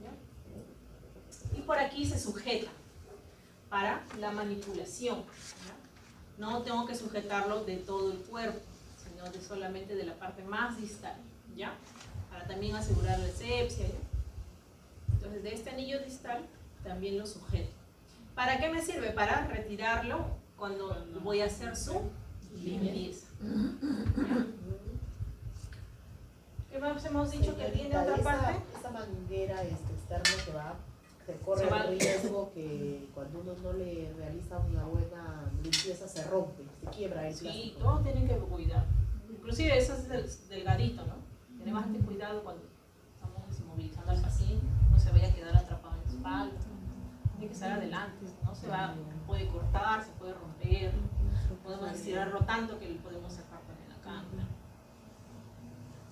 A: ¿Ya? Y por aquí se sujeta para la manipulación. ¿Ya? No tengo que sujetarlo de todo el cuerpo, sino solamente de la parte más distal. ¿Ya? para también asegurar la asepsia, ¿ya? Entonces de este anillo distal también lo sujeto. ¿Para qué me sirve? Para retirarlo cuando voy a hacer su limpieza. ¿Ya? ¿Qué más hemos dicho que tiene otra parte?
B: Esa manguera externa que va, se corre el riesgo que cuando uno no le realiza una buena limpieza se rompe, se quiebra el plástico.
A: Sí, todos tienen que cuidar. Inclusive eso es delgadito, ¿no? Tener bastante cuidado cuando estamos inmovilizando al paciente, no se vaya a quedar atrapado en la espalda. Tiene que estar adelante, no se va, puede cortar, se puede romper, podemos estirar rotando que lo podemos sacar también la cánula.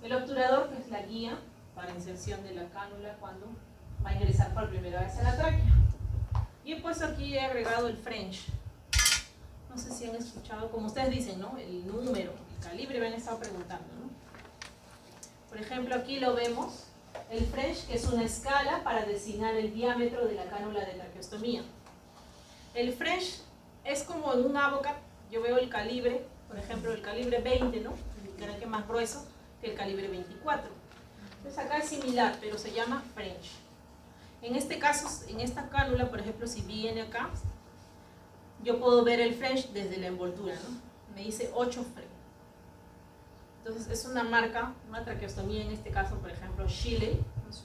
A: El obturador, que es la guía para inserción de la cánula cuando va a ingresar por primera vez a la tráquea. Y he puesto aquí, he agregado el French. No sé si han escuchado, como ustedes dicen, ¿no? El número, el calibre, me han estado preguntando, ¿no? Por ejemplo, aquí lo vemos, el French, que es una escala para designar el diámetro de la cánula de traqueostomía. El French es como en un Avocat, yo veo el calibre, por ejemplo, el calibre 20, ¿no? El que es más grueso que el calibre 24. Entonces acá es similar, pero se llama French. En este caso, en esta cánula, por ejemplo, si viene acá, yo puedo ver el French desde la envoltura, ¿no? Me dice 8 French. Entonces es una marca, una traqueostomía, en este caso, por ejemplo, Chile,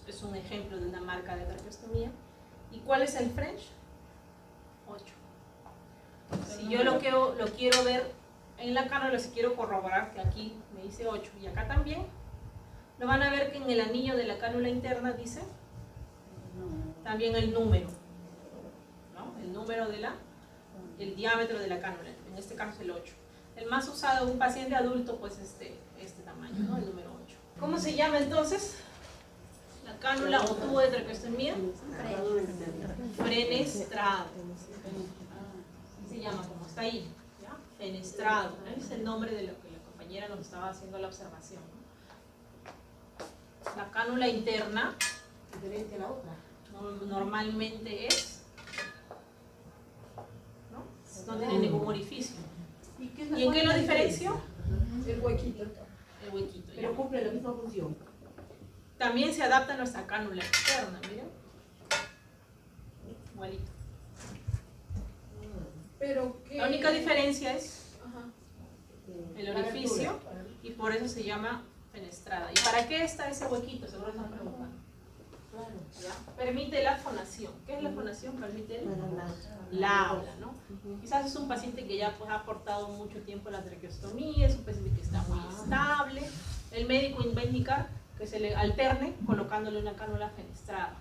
A: es un ejemplo de una marca de traqueostomía. ¿Y cuál es el French? 8. Si yo lo quiero ver en la cánula, si quiero corroborar que aquí me dice 8 y acá también, lo van a ver que en el anillo de la cánula interna dice también el número, ¿no? El número de el diámetro de la cánula, en este caso el 8. El más usado en un paciente adulto, pues este tamaño, ¿no? El número 8. ¿Cómo se llama entonces? La cánula o tubo de traqueostomía. Fenestrado. Se llama como está ahí, ¿ya? Fenestrado. Es el nombre de lo que la compañera nos estaba haciendo la observación, ¿no? La cánula interna,
B: Diferente a la otra.
A: normalmente es, ¿no? No tiene ningún orificio. ¿Y en qué lo diferencio?
C: El huequito.
A: El huequito. ¿ya?
B: Pero cumple la misma función.
A: También se adapta a nuestra cánula externa, miren. Igualito.
C: Pero que...
A: La única diferencia es
C: Ajá.
A: el orificio y por eso se llama fenestrada. ¿Y para qué está ese huequito? Seguro están preguntando.
B: Claro.
A: ¿Ya? Permite la fonación. ¿Qué es la fonación? Permite la habla, ¿no? Quizás es un paciente que ya pues, ha aportado mucho tiempo la traqueostomía, es un paciente que está muy estable. El médico va a indicar que se le alterne colocándole una cánula fenestrada.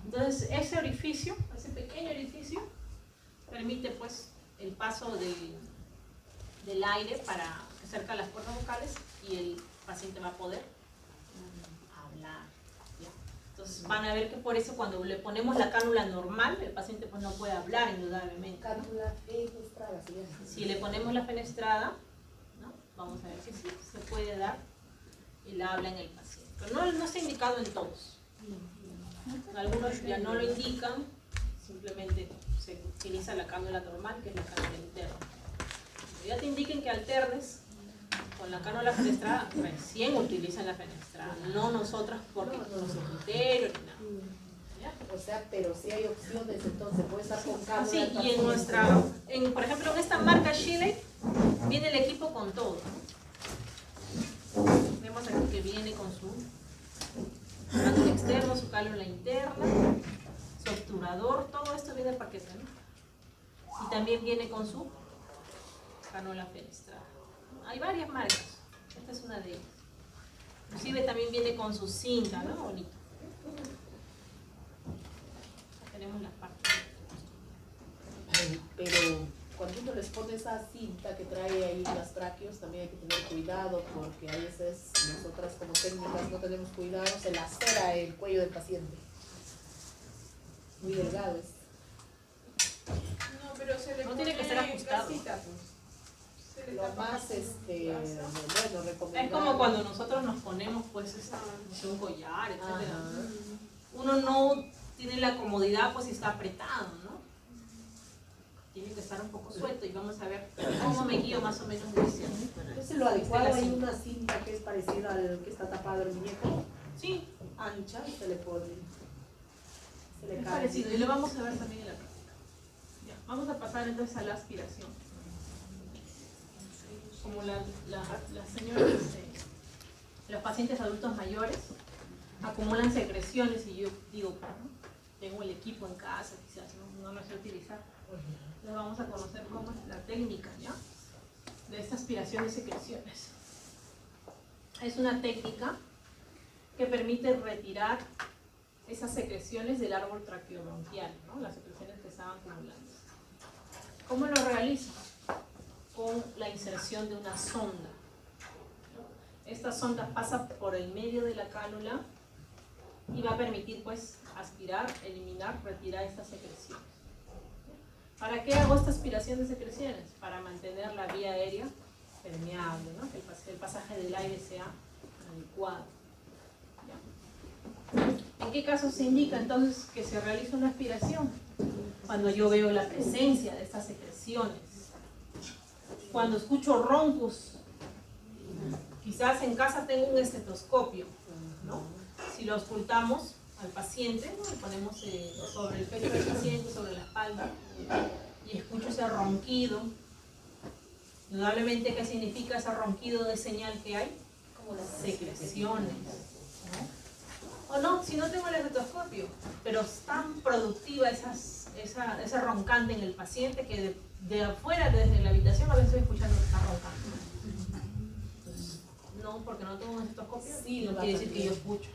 A: Entonces ese orificio, ese pequeño orificio, permite pues el paso del aire para cerca de las cuerdas vocales y el paciente va a poder hablar. ¿Ya? Entonces van a ver que por eso cuando le ponemos la cánula normal, el paciente pues no puede hablar indudablemente.
B: Cánula fenestrada, se llama.
A: Si le ponemos la fenestrada, ¿no? Vamos a ver que sí, se puede dar el habla en el paciente. Pero no está indicado en todos. Algunos ya no lo indican, simplemente se utiliza la cánula normal, que es la cánula interna. Pero ya te indiquen que alternes con la cánula fenestrada, recién utilizan la fenestrada, no nosotras porque nuestro criterio ni nada. ¿Ya?
B: O sea, pero si hay opciones, entonces puede estar con cánula.
A: Sí, y en nuestra, por ejemplo, en esta marca Chile, viene el equipo con todo. Vemos aquí que viene con su cánula externo, su cánula interna, su obturador, todo esto viene en paquete, ¿no? Y también viene con su cánula fenestrada. Hay varias marcas, esta es una de ellas. Inclusive también viene con su cinta, ¿no? Bonito. Tenemos las partes.
B: Pero cuando uno les pone esa cinta que trae ahí las tráqueos, también hay que tener cuidado porque a veces nosotras como técnicas no tenemos cuidado, se lacera el cuello del paciente. Muy delgado es.
C: No, pero se le
A: No tiene que ser ajustado.
C: gasita, pues. Se le
B: Lo
C: tapa
B: más,
C: con
B: bueno, recomendable.
A: Es como cuando nosotros nos ponemos pues un collar, etc.
B: Ajá.
A: Uno no tiene la comodidad pues si está apretado, ¿no? tiene que estar un poco suelto y vamos a ver cómo me guío más o menos de ese.
B: Entonces lo adecuado hay una cinta que es parecida al que está tapado el muñeco,
A: Sí,
B: ancha, y se le pone. Se le
A: es
B: cae.
A: parecido y lo vamos a ver también en la práctica. Ya, vamos a pasar entonces a la aspiración. Como las señoras, los pacientes adultos mayores acumulan secreciones y yo digo, ¿no? Tengo el equipo en casa, quizás no lo sé utilizar. Les vamos a conocer cómo es la técnica, ¿ya? De esta aspiración de secreciones. Es una técnica que permite retirar esas secreciones del árbol traqueobronquial, ¿no? Las secreciones que estaban acumulando. ¿Cómo lo realiza? Con la inserción de una sonda. Esta sonda pasa por el medio de la cánula y va a permitir pues aspirar, eliminar, retirar estas secreciones. ¿Para qué hago esta aspiración de secreciones? Para mantener la vía aérea permeable, ¿no? Que el pasaje del aire sea adecuado. ¿Ya? ¿En qué casos se indica entonces que se realiza una aspiración? Cuando yo veo la presencia de estas secreciones, cuando escucho roncos, quizás en casa tengo un estetoscopio, ¿no? Si lo ocultamos al paciente, ¿no? Lo ponemos sobre el pecho del paciente, sobre la espalda, y escucho ese ronquido. Indudablemente, ¿qué significa ese ronquido de señal que hay? Como las secreciones, ¿no? O no, si no tengo el estetoscopio, pero es tan productiva ese roncante en el paciente que de afuera, desde la habitación, a veces estoy escuchando que está roncando. No, porque no tengo un estetoscopio,
B: Sí,
A: no quiere decir que yo escucho.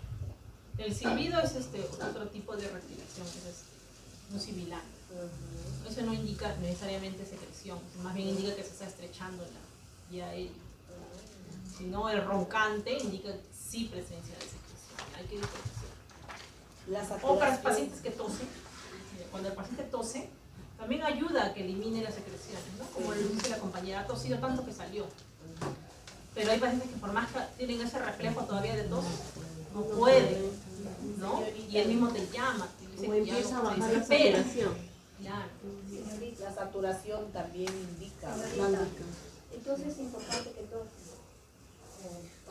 A: El silbido es otro tipo de respiración, es un sibilante. Eso no indica necesariamente secreción, más bien indica que se está estrechando la vía aérea. Si no, el roncante indica sí presencia de secreción. Hay que diferenciar. O para los pacientes que tosen, cuando el paciente tose, también ayuda a que elimine las secreciones, ¿no? Como lo dice la compañera, ha tosido tanto que salió. Pero hay pacientes que por más que tienen ese reflejo todavía de tos, no pueden, ¿no? Y él mismo te llama, te dice
D: O
A: que ya
D: empieza a
A: no,
D: bajar
A: te
D: la
A: desespera.
D: saturación.
A: Claro.
B: La saturación también indica.
C: Entonces es importante que todos.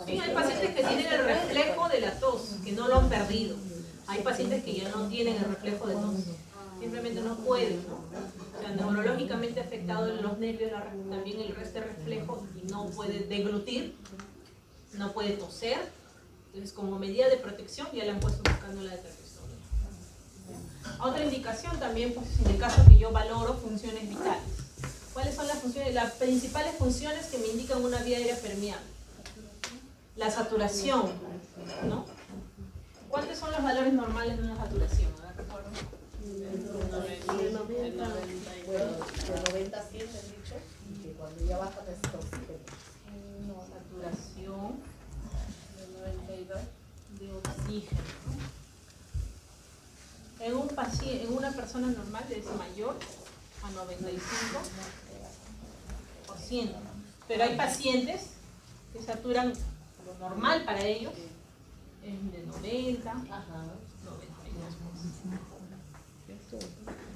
A: Sí, hay pacientes que tienen el reflejo de la tos, que no lo han perdido. Hay pacientes que ya no tienen el reflejo de tos, simplemente no pueden, ¿no? O sea, neurológicamente afectado en los nervios, también el resto de reflejo, y no puede deglutir, no puede toser. Entonces, como medida de protección, ya le han puesto una cánula de traqueostomía. Otra indicación también, pues, en el caso que yo valoro, funciones vitales. ¿Cuáles son las funciones? Las principales funciones que me indican una vía aérea permeable. La saturación, ¿no? ¿Cuántos son los valores normales de una saturación? A ver, recuerdo.
B: Bueno, de 90 a 100 me han dicho, y que cuando ya bajan es oxígeno.
A: No, saturación de 92 de oxígeno, ¿no? En un paciente, en una persona normal es mayor a 95%, pero hay pacientes que saturan lo normal para ellos es de 90, 92%.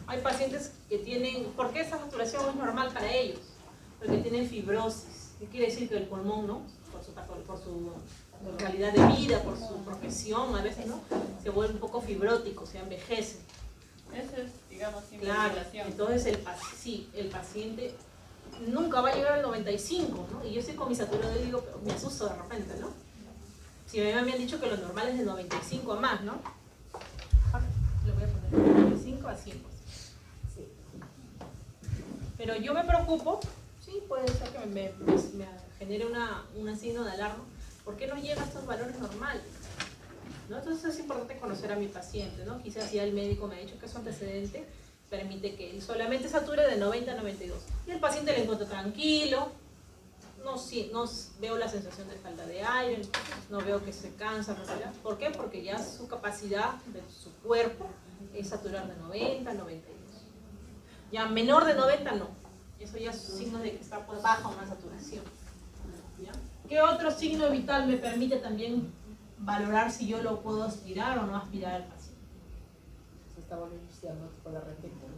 A: Hay pacientes que tienen, ¿por qué esa saturación es normal para ellos? Porque tienen fibrosis, que quiere decir que el pulmón, ¿no? Por su calidad de vida, por su profesión, a veces, ¿no? Se vuelve un poco fibrótico, se envejece.
E: Eso es, digamos, sin
A: Claro,
E: ventilación.
A: entonces el paciente nunca va a llegar al 95, ¿no? Y yo estoy con mi saturado y digo, pero me asusto de repente, ¿no? Si a mí me habían dicho que lo normal es de 95 a más, ¿no? Le voy a poner de 95 a 100%.
B: Sí.
A: Pero yo me preocupo, sí, puede ser que me genere un signo de alarma. ¿Por qué no llega a estos valores normales? ¿No? Entonces es importante conocer a mi paciente, ¿no? Quizás ya el médico me ha dicho que su antecedente permite que él solamente sature de 90 a 92. Y el paciente le encuentro tranquilo, no veo la sensación de falta de aire, no veo que se cansa, ¿verdad? ¿Por qué? Porque ya su capacidad de su cuerpo es saturar de 90 a 92. Ya menor de 90 no. Eso ya es signo de que está por baja una saturación. ¿Ya? ¿Qué otro signo vital me permite también valorar si yo lo puedo aspirar o no aspirar al paciente?
B: Se está volviendo por la repetición.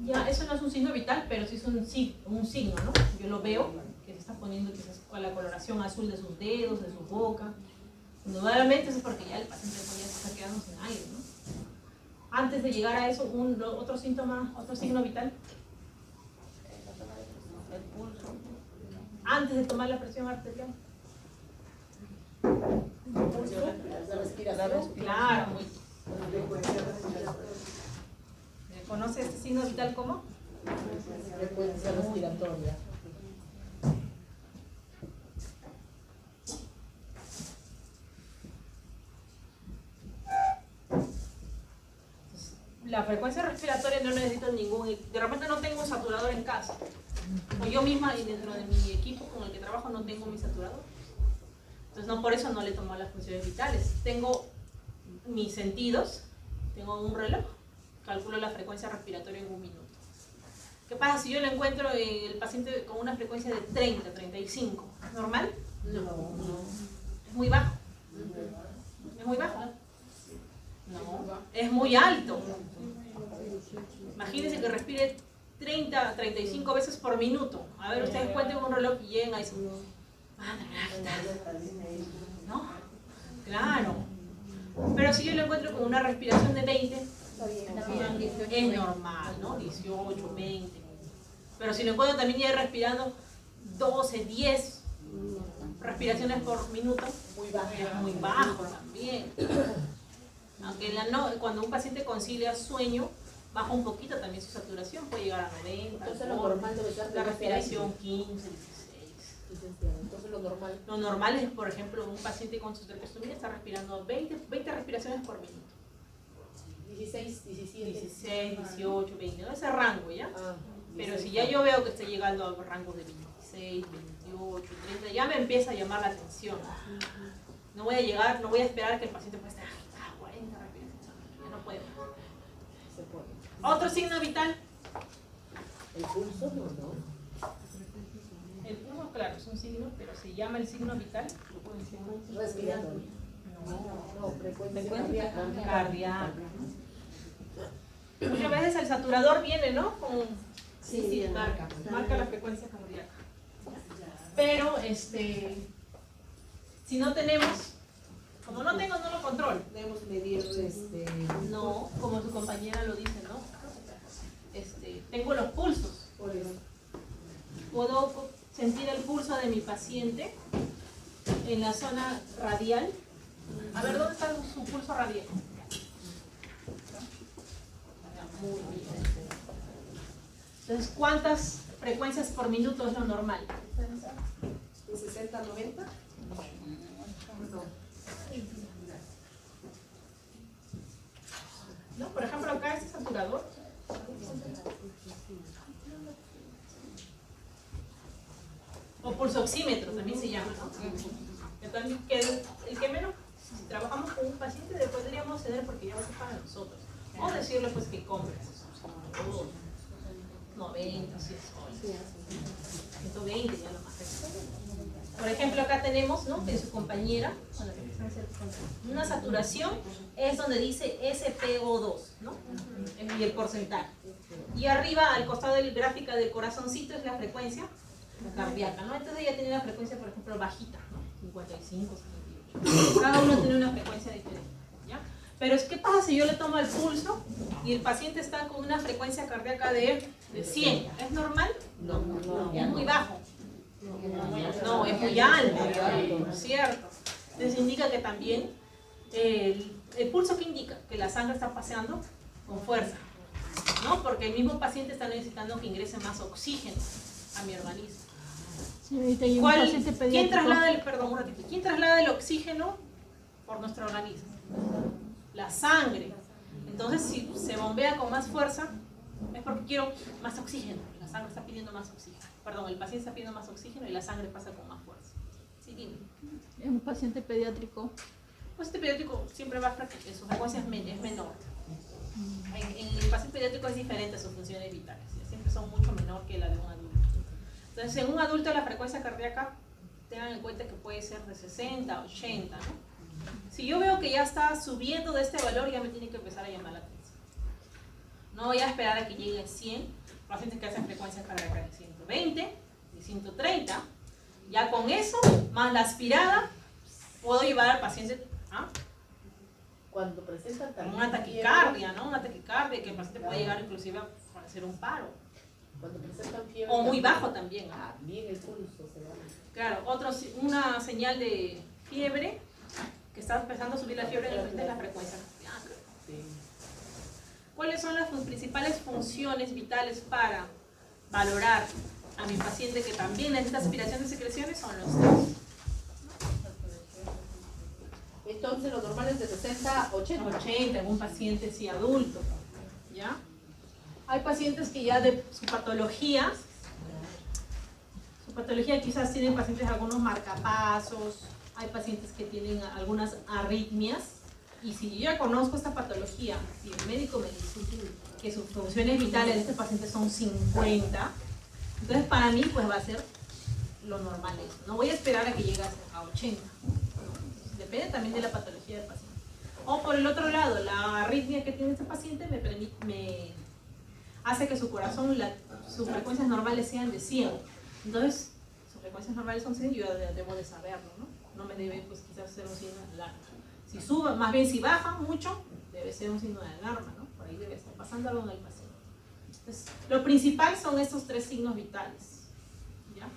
A: Ya, eso no es un signo vital, pero sí es un signo, ¿no? Yo lo veo, que se está poniendo quizás con la coloración azul de sus dedos, de su boca. Indudablemente eso es porque ya el paciente ya se está quedando sin aire, ¿no? Antes de llegar a eso, otro síntoma, otro signo vital.
E: El pulso.
A: Antes de tomar la presión arterial.
B: La respiración.
A: Claro, muy. ¿Conoce este signo vital como?
B: Frecuencia respiratoria.
A: La frecuencia respiratoria no necesito ningún, de repente no tengo un saturador en casa, o yo misma y dentro de mi equipo con el que trabajo no tengo mi saturador, entonces no, por eso no le tomo las funciones vitales. Tengo mis sentidos, tengo un reloj, calculo la frecuencia respiratoria en 1 minuto. ¿Qué pasa si yo le encuentro el paciente con una frecuencia de 30, 35? ¿Es normal?
B: No.
A: Es muy bajo. Es muy bajo. No, es muy alto. Imagínense que respire 30, 35 veces por minuto. A ver, ustedes cuenten un reloj y lleguen a eso. ¿No? Claro. Pero si yo lo encuentro con una respiración de 20, es normal, ¿no? 18, 20. Pero si lo encuentro también ya respirando 12, 10 respiraciones por minuto, es muy bajo también. Aunque cuando un paciente concilia sueño, baja un poquito también su saturación, puede llegar a 90.
B: Entonces lo normal debe ser
A: la respiración 15, 16.
B: Entonces lo normal.
A: Lo normal es, por ejemplo, un paciente con su traqueostomía está respirando 20 respiraciones por minuto.
B: 16, 17.
A: 16, 18, 20, ¿no? Ese rango, ¿ya?
B: Ah,
A: Pero si ya yo veo que está llegando a rangos de 26, 28, 30, ya me empieza a llamar la atención. No voy a esperar que el paciente pueda estar 40 respiraciones, ya no puedo.
B: se puede.
A: Otro signo vital.
B: El pulso no.
A: El pulso, claro, es un signo, pero se llama el signo vital.
B: Respiratorio. No, frecuencia
A: Cardíaca. Muchas veces el saturador viene, ¿no?
D: Sí,
A: marca la frecuencia cardíaca. Pero, si no tenemos, como no tengo, no lo controlo.
B: Debemos medir
A: No, como su compañera lo dice, ¿no? Tengo los pulsos.
B: por eso.
A: Puedo sentir el pulso de mi paciente en la zona radial. A ver, ¿dónde está su pulso radial? Muy bien. Entonces, ¿cuántas frecuencias por minuto es lo normal?
B: ¿De 60 a 90?
A: ¿No? Por ejemplo, acá este saturador. O pulsoxímetro también se llama, ¿no? Que el que menos, si trabajamos con un paciente, le podríamos ceder porque ya va a ser para nosotros. O decirle pues que compre 90, 120, ya lo más cerca. Por ejemplo, acá tenemos, ¿no?, que su compañera, una saturación es donde dice SpO2, ¿no? Y el porcentaje. Y arriba, al costado del gráfica del corazoncito, es la frecuencia cardíaca, ¿no? Entonces ella tiene una frecuencia, por ejemplo, bajita, ¿no? 55, 58. Cada uno tiene una frecuencia diferente, ¿ya? Pero ¿qué pasa si yo le tomo el pulso y el paciente está con una frecuencia cardíaca de 100? ¿Es normal?
B: No.
A: Es muy bajo. No, es muy alto, ¿cierto? Entonces indica que también el pulso, que indica que la sangre está paseando con fuerza, ¿no? Porque el mismo paciente está necesitando que ingrese más oxígeno a mi organismo.
F: Señorita, y un paciente pediátrico.
A: ¿Quién traslada el oxígeno por nuestro organismo? La sangre. Entonces, si se bombea con más fuerza, es porque quiero más oxígeno. La sangre está pidiendo más oxígeno. Perdón, el paciente está pidiendo más oxígeno y la sangre pasa con más fuerza. Sí, dime.
F: Es un paciente pediátrico.
A: Pues este pediátrico siempre va a su frecuencia es menor. En el paciente pediátrico es diferente sus funciones vitales. Siempre son mucho menor que la de un adulto. Entonces, en un adulto la frecuencia cardíaca, tengan en cuenta que puede ser de 60 a 80, ¿no? Si yo veo que ya está subiendo de este valor, ya me tiene que empezar a llamar la atención, No voy a esperar a que llegue a 100, pacientes que hacen frecuencias cardíacas de 120, de 130, ya con eso, más la aspirada, puedo llevar al paciente a
B: Cuando presentan también
A: una taquicardia, ¿no? Una taquicardia que el paciente puede llegar inclusive a hacer un paro.
B: Cuando presentan fiebre.
A: O muy bajo también. ¿Ah?
B: Bien el pulso se va.
A: Claro, una señal de fiebre, que está empezando a subir la fiebre en el paciente, es la frecuencia cardíaca.
B: Sí.
A: ¿Cuáles son las principales funciones vitales para valorar a mi paciente que también necesita aspiración de secreciones? Son los tres.
B: Entonces, lo normal es de 60 a 80.
A: 80 en un paciente sí adulto, ¿ya? Hay pacientes que ya de su patología quizás tienen pacientes algunos marcapasos, hay pacientes que tienen algunas arritmias, y si yo ya conozco esta patología, si el médico me dice que sus funciones vitales de este paciente son 50, entonces para mí pues va a ser lo normal eso. No voy a esperar a que llegue a 80, ¿no? Depende también de la patología del paciente. O por el otro lado, la arritmia que tiene este paciente me hace que su corazón, sus frecuencias normales sean de 100. Entonces, sus frecuencias normales son 100, yo debo de saberlo, ¿no? No me debe, pues, quizás ser un signo de alarma. Si sube, más bien si baja mucho, debe ser un signo de alarma, ¿no? Por ahí debe estar pasando algo en el paciente. Entonces, lo principal son estos tres signos vitales, ¿ya?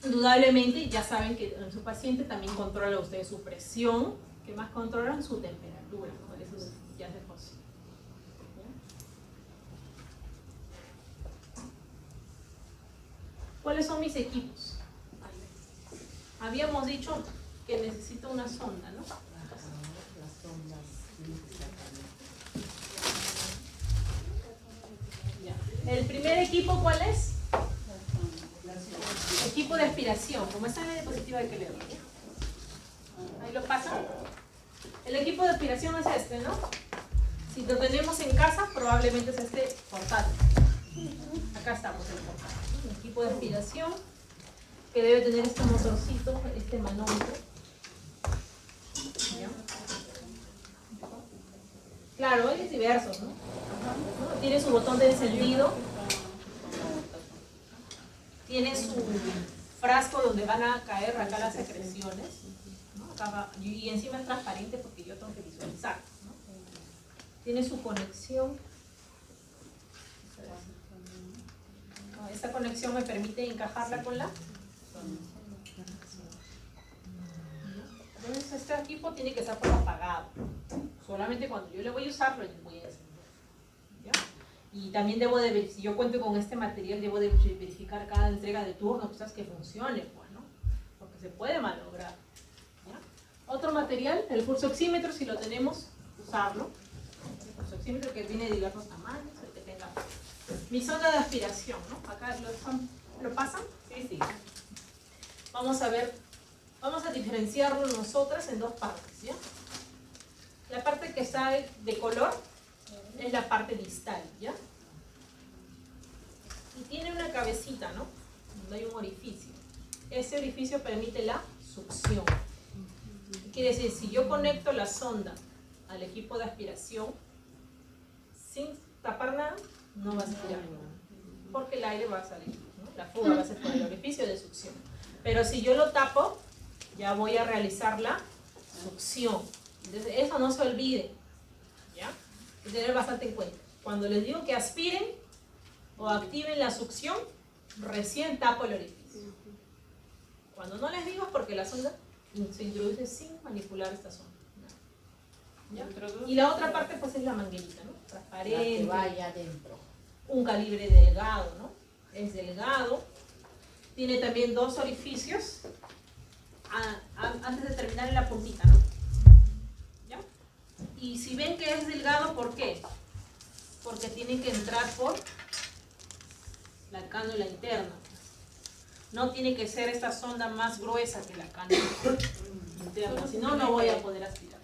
A: Indudablemente, ya saben que en su paciente también controla usted su presión, que más controlan su temperatura, ¿no? Eso ya se conoce. ¿Cuáles son mis equipos? Habíamos dicho que necesito una sonda, ¿no?
B: Las sondas.
A: Ya. ¿El primer equipo cuál es? Equipo de aspiración. Como está en la diapositiva hay que leerlo. Ahí lo pasan. El equipo de aspiración es este, ¿no? Si lo tenemos en casa, probablemente es este portátil. Acá estamos en el portátil. Un equipo de aspiración que debe tener este motorcito, este manómetro. ¿Ya? Claro, hay diversos, ¿no? Tiene su botón de encendido, tiene su frasco donde van a caer acá las secreciones, ¿no? Acá va, y encima es transparente porque yo tengo que visualizar, ¿no? Tiene su conexión. Esta conexión me permite encajarla con la. Entonces este equipo tiene que estar apagado. Solamente cuando yo le voy a usar, lo voy a encender. ¿Ya? Y también debo de ver, si yo cuento con este material, debo de verificar cada entrega de turno, quizás que funcione, pues, ¿no? Porque se puede malograr. ¿Ya? Otro material, el pulsoxímetro, si lo tenemos, usarlo. El pulsoxímetro que viene de diversos tamaños, el que tenga. Mi sonda de aspiración, ¿no? Acá ¿lo pasan?
B: Sí, sí.
A: Vamos a ver, vamos a diferenciarlo nosotras en dos partes, ¿ya? La parte que está de color es la parte distal, ¿ya? Y tiene una cabecita, ¿no? Donde hay un orificio. Ese orificio permite la succión. Quiere decir, si yo conecto la sonda al equipo de aspiración sin tapar nada, no va a aspirar, porque el aire va a salir, ¿no? La fuga va a ser por el orificio de succión. Pero si yo lo tapo, ya voy a realizar la succión. Entonces, eso no se olvide, ¿ya? Hay que tener bastante en cuenta. Cuando les digo que aspiren o activen la succión, recién tapo el orificio. Cuando no les digo es porque la sonda se introduce sin manipular esta sonda. ¿Ya? Y la otra parte pues es la manguerita, ¿no? Transparente.
B: Que vaya adentro.
A: Un calibre delgado, ¿no? Es delgado. Tiene también dos orificios antes de terminar en la puntita, ¿no? ¿Ya? Y si ven que es delgado, ¿por qué? Porque tiene que entrar por la cánula interna. No tiene que ser esta sonda más gruesa que la cánula interna, si no, no voy a poder aspirar.